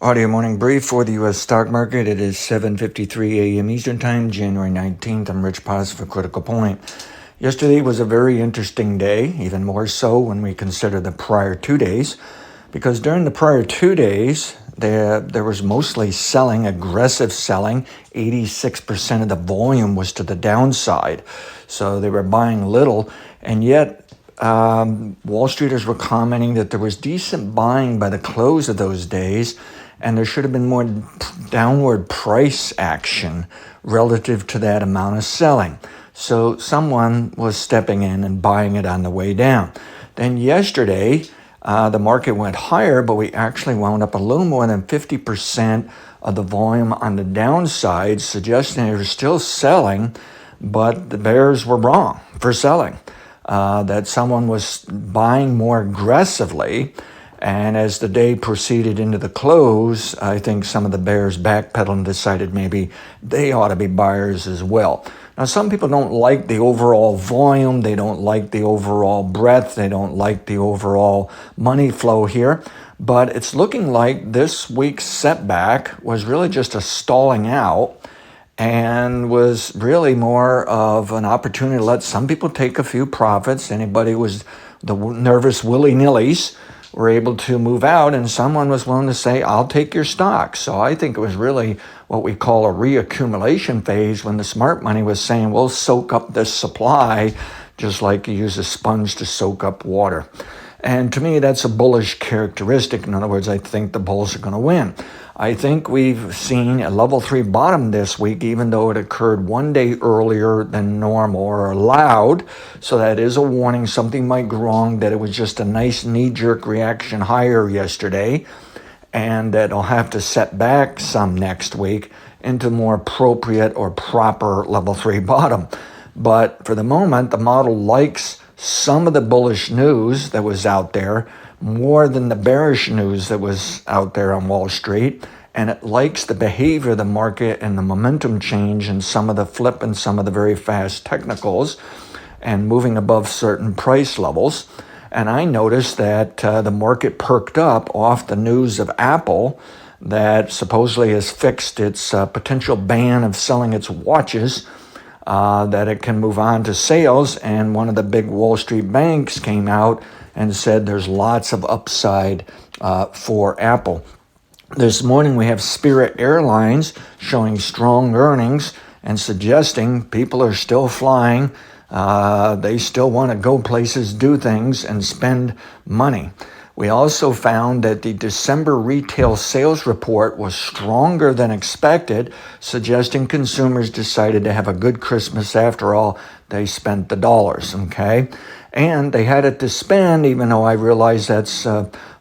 Audio morning brief for the U.S. stock market. It is 7:53 a.m. Eastern Time, January 19th. I'm Rich Paz for Critical Point. Yesterday was a very interesting day, even more so when we consider the prior 2 days, because during the prior 2 days, there was mostly selling, aggressive selling. 86% of the volume was to the downside. So they were buying little, and yet Wall Streeters were commenting that there was decent buying by the close of those days, and there should have been more downward price action relative to that amount of selling. So someone was stepping in and buying it on the way down. Then yesterday, the market went higher, but we actually wound up a little more than 50% of the volume on the downside, suggesting they were still selling, but the bears were wrong for selling. That someone was buying more aggressively. And as the day proceeded into the close, I think some of the bears backpedaled and decided maybe they ought to be buyers as well. Now, some people don't like the overall volume. They don't like the overall breadth. They don't like the overall money flow here. But it's looking like this week's setback was really just a stalling out and was really more of an opportunity to let some people take a few profits. Anybody was the nervous willy-nillys were able to move out, and someone was willing to say, I'll take your stock. So I think it was really what we call a reaccumulation phase, when the smart money was saying, we'll soak up this supply just like you use a sponge to soak up water. And to me, that's a bullish characteristic. In other words, I think the bulls are going to win. I think we've seen a level 3 bottom this week, even though it occurred 1 day earlier than normal or allowed. So that is a warning. Something might go wrong, that it was just a nice knee-jerk reaction higher yesterday, and that it'll have to set back some next week into more appropriate or proper level 3 bottom. But for the moment, the model likes some of the bullish news that was out there more than the bearish news that was out there on Wall Street. And it likes the behavior of the market and the momentum change and some of the flip and some of the very fast technicals and moving above certain price levels. And I noticed that the market perked up off the news of Apple that supposedly has fixed its potential ban of selling its watches, that it can move on to sales. And one of the big Wall Street banks came out and said there's lots of upside for Apple. This morning we have Spirit Airlines showing strong earnings and suggesting people are still flying. They still want to go places, do things, and spend money. We also found that the December retail sales report was stronger than expected, suggesting consumers decided to have a good Christmas after all. They spent the dollars, okay? And they had it to spend, even though I realize that's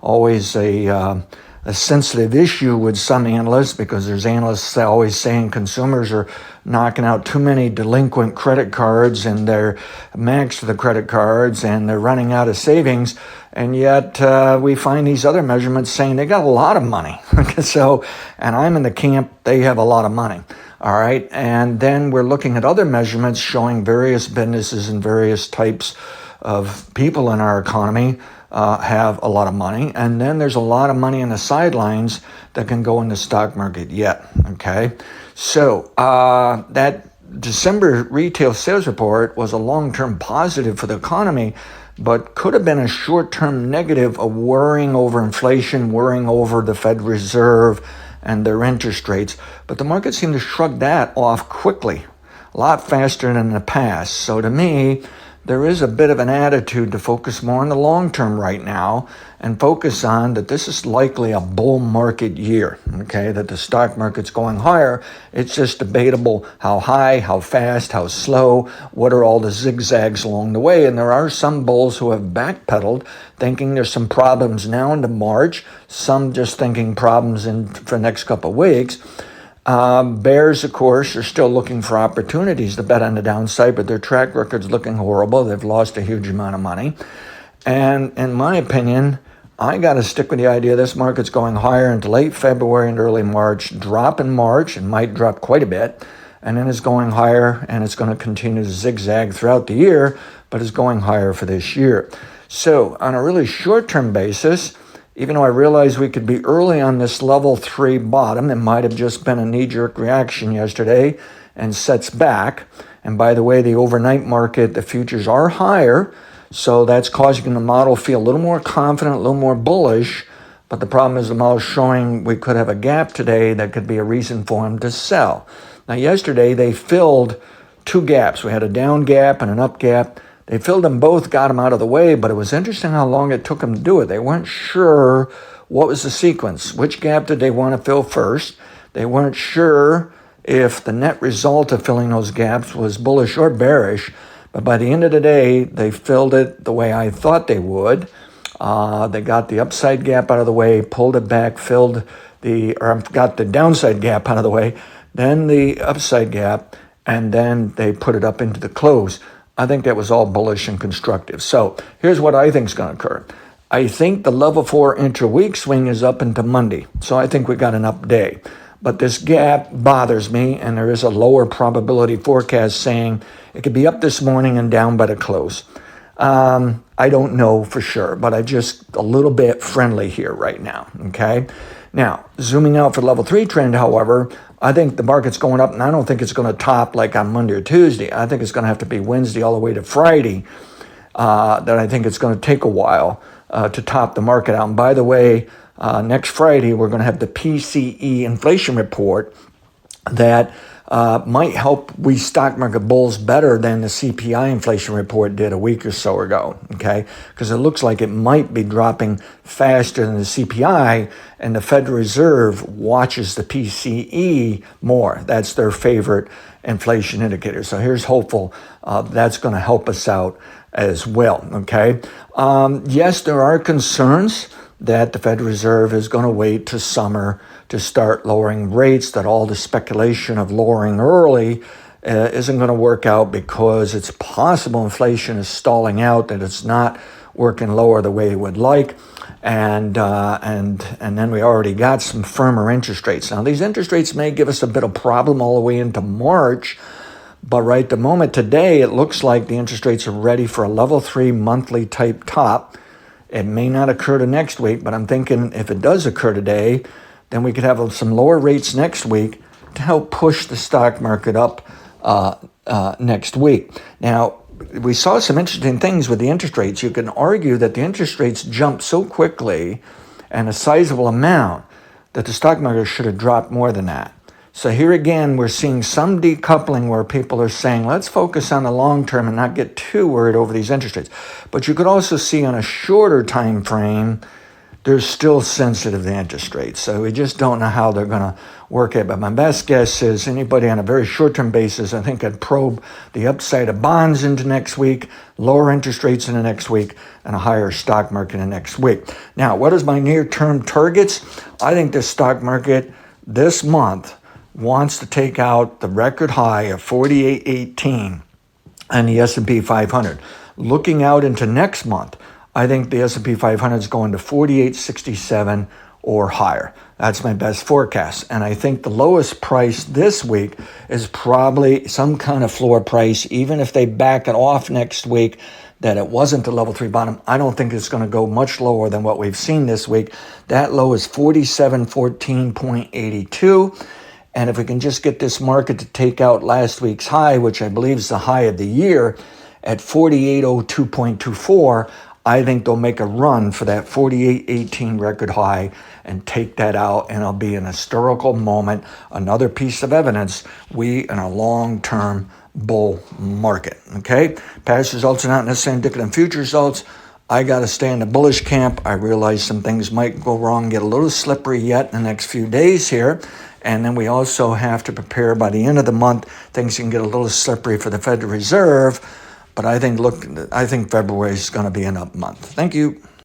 always a sensitive issue with some analysts, because there's analysts always saying consumers are knocking out too many delinquent credit cards and they're maxed the credit cards and they're running out of savings. And yet we find these other measurements saying they got a lot of money. So, and I'm in the camp, they have a lot of money. All right. And then we're looking at other measurements showing various businesses and various types of people in our economy have a lot of money. And then there's a lot of money on the sidelines that can go in the stock market yet. Okay. So that December retail sales report was a long-term positive for the economy, but could have been a short-term negative of worrying over inflation, worrying over the Fed Reserve and their interest rates. But the market seemed to shrug that off quickly, a lot faster than in the past. So to me, there is a bit of an attitude to focus more on the long term right now and focus on that this is likely a bull market year, okay, that the stock market's going higher. It's just debatable how high, how fast, how slow, what are all the zigzags along the way. And there are some bulls who have backpedaled, thinking there's some problems now into March, some just thinking problems for the next couple of weeks. Bears, of course, are still looking for opportunities to bet on the downside, but their track record's looking horrible. They've lost a huge amount of money. And in my opinion, I got to stick with the idea this market's going higher into late February and early March, drop in March, and might drop quite a bit, and then it's going higher, and it's going to continue to zigzag throughout the year, but it's going higher for this year. So on a really short-term basis, even though I realize we could be early on this level 3 bottom, it might have just been a knee-jerk reaction yesterday and sets back. And by the way, the overnight market, the futures are higher, so that's causing the model to feel a little more confident, a little more bullish. But the problem is the model's showing we could have a gap today that could be a reason for him to sell. Now, yesterday they filled 2 gaps. We had a down gap and an up gap. They filled them both, got them out of the way, but it was interesting how long it took them to do it. They weren't sure what was the sequence. Which gap did they want to fill first? They weren't sure if the net result of filling those gaps was bullish or bearish. But by the end of the day, they filled it the way I thought they would. They got the upside gap out of the way, pulled it back, got the downside gap out of the way, then the upside gap, and then they put it up into the close. I think that was all bullish and constructive. So here's what I think is going to occur. I think the level 4 intra-week swing is up into Monday. So I think we got an up day. But this gap bothers me, and there is a lower probability forecast saying it could be up this morning and down by the close. I don't know for sure, but I just a little bit friendly here right now, okay? Now, zooming out for level 3 trend, however, I think the market's going up, and I don't think it's going to top like on Monday or Tuesday. I think it's going to have to be Wednesday all the way to Friday. That I think it's going to take a while to top the market out. And by the way, next Friday, we're going to have the PCE inflation report that might help we stock market bulls better than the CPI inflation report did a week or so ago, okay? Because it looks like it might be dropping faster than the CPI, and the Federal Reserve watches the PCE more. That's their favorite inflation indicator. So here's hopeful that's going to help us out as well, okay? Yes, there are concerns that the Federal Reserve is going to wait to summer to start lowering rates, that all the speculation of lowering early isn't going to work out because it's possible inflation is stalling out, that it's not working lower the way it would like. And then we already got some firmer interest rates. Now, these interest rates may give us a bit of problem all the way into March, but right the moment today, it looks like the interest rates are ready for a level 3 monthly type top. It may not occur to next week, but I'm thinking if it does occur today, then we could have some lower rates next week to help push the stock market up next week. Now, we saw some interesting things with the interest rates. You can argue that the interest rates jumped so quickly and a sizable amount that the stock market should have dropped more than that. So here again, we're seeing some decoupling where people are saying, let's focus on the long term and not get too worried over these interest rates. But you could also see on a shorter time frame, they're still sensitive to interest rates. So we just don't know how they're going to work it. But my best guess is anybody on a very short-term basis, I think I'd probe the upside of bonds into next week, lower interest rates in the next week, and a higher stock market in the next week. Now, what is my near-term targets? I think the stock market this month wants to take out the record high of 48.18 and the S&P 500. Looking out into next month, I think the S&P 500 is going to 48.67 or higher. That's my best forecast. And I think the lowest price this week is probably some kind of floor price, even if they back it off next week, that it wasn't the level 3 bottom. I don't think it's going to go much lower than what we've seen this week. That low is 4714.82. And if we can just get this market to take out last week's high, which I believe is the high of the year, at 4802.24, I think they'll make a run for that 48.18 record high and take that out, and it'll be an historical moment, another piece of evidence we in a long-term bull market, okay? Past results are not necessarily indicative of future results. I got to stay in the bullish camp. I realize some things might go wrong, get a little slippery yet in the next few days here. And then we also have to prepare by the end of the month, things can get a little slippery for the Federal Reserve. But I think February is going to be an up month. Thank you.